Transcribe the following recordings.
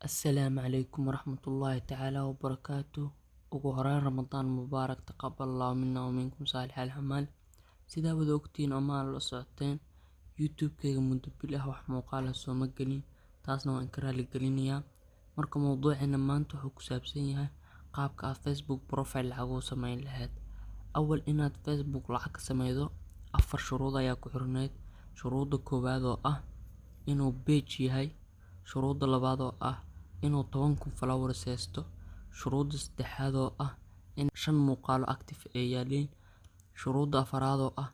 السلام عليكم ورحمة الله تعالى وبركاته. ugu horeyn Ramadaan mubaarak, taqabbal Allahu minna wa minkum saalix al-acmaal. Sidaa wada ogtiin ama aad la socoteen, YouTube-kayga muddo bil ah wax muuqaal ah sooma gelin, taasna waan ka raali gelinayaa. Marka mowduuceena maanta wuxuu ku saabsan yahay qaabka aad Facebook profile lacag ugu samayn lahayd. Awal inaad Facebook lacag ka samaydo, 4 shuruud ayaa ku xirneyd. Shuruudda koowaad oo ah inuu page yahay, shuruudda labaad oo ah inuu 10,000 followers haysto, shuruudda saddexaad oo ah in 5 muuqaalo active ay yaaliin, shuruudda afaraad oo ah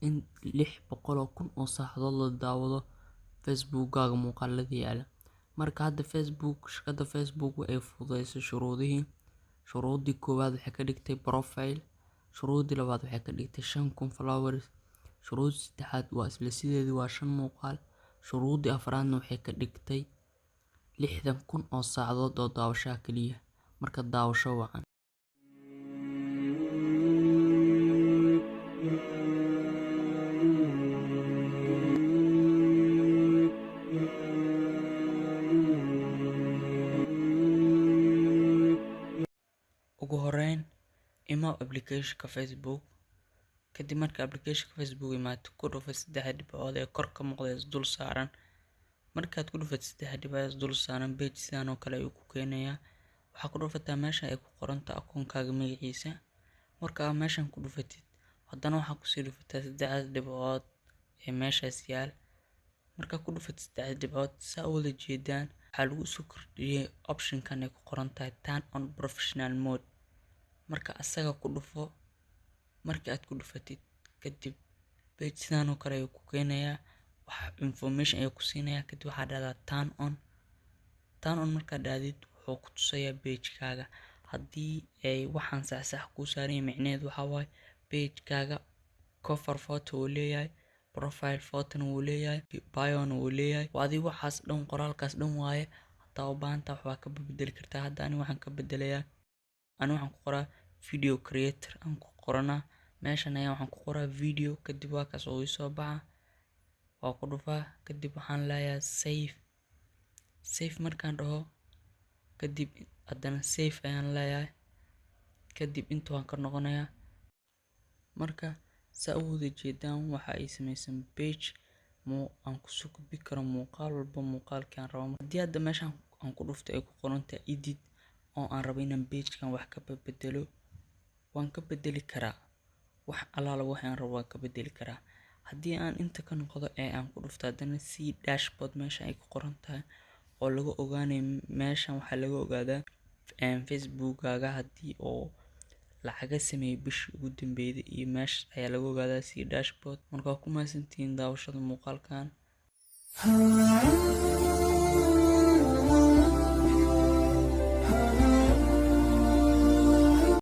in 600,000 oo saacadood la daawado Facebook-gaaga muuqaaladii yaala. Marka hadda shirkadda Facebook ay fududeysay shuruudihii. Shuruuddii koowaad waxay ka dhigtay profile, shuruuddii labaad waxay ka dhigtay 5,000 followers, shuruudda saddexaad waa isla sideedii, waa 5 muuqaal, shuruuddii afraadna waxay ka dhigtay 60,000 oo saacadood oo daawasho kaliya. Marka daawasho wacan. ugu horeyn imaw application-ka Facebook. Kadib marka application-ka Facebook imaato, ku dhufo 3 dhibcood ee kor ka muuqda dul saaran. Markaad ku dhufatid 3 dhibcood dul saaran, page sidan oo kale ayuu ku keenayaa. waxaa ku dhufataa meesha ay ku qoran tahay akoonkaaga magaciisa. Marka aad meeshan ku dhufatid, haddana waxaa ku sii dhufataa 3 dhibcood ee meeshaas yaal. Marka ku dhufatid 3 dhibcood, saa u wada jeedaan waxaa lagu soo kordhiyay option-kan ay ku qoran tahay turn on professional mode. Marka asaga ku dhufo, marka aad ku dhufatid kadib page sidan oo kale ayuu ku keenayaa. wax information ayuu ku siinayaa. kadib waxaa dhahdaa turn on markaad dhahdid wuxuu ku tusayaa page-kaaga. haddii ay waxaan sax ku saaran micneheedu waxa waaye page-kaaga cover photo uu leeyahay, profile photo uu leeyahay, bio uu leeyahay. Adiga waxaas dhan qoraalkaas dhan waaye. hadaa u baahantaa wax ka bedeli kartaa. hadda ani waxaan ka bedelayaa, ani waxaan ku qoraa video creator aan ku qoranaa. meeshan ayaa waxaan ku qoraa video. kadib waa kaas oo soo baxa, waa ku dhufaa. kadib waxaan leeyahay save markaan dhaho, kadib haddana save ayaan leeyahay. kadib inta waan ka noqonayaa. marka saa u wada jeedaan waxa ay samaysan page aan ku soo gudbi karo muuqaal walba muuqaalkii aan rabo. haddii hadda meeshan aan ku dhufto ay ku qoran tahay edit oo aan rabo inaan page-kan wax ka bedelo, waan ka bedeli karaa. wax alaala waxaan rabo waan ka bedeli karaa. haddii aan inta ka noqdo ee aan ku dhufto haddana see dashboard meesha ay ku qoran tahay oo lagu ogaanayo, meeshan waxaa laga ogaadaa Facebook-gaaga haddii oo lacaga sameeyay bishii ugu dambeysay, iyo meesha ayaa laga ogaadaa see dashboard. marka waa ku mahadsantihiin daawashada muuqaalkan.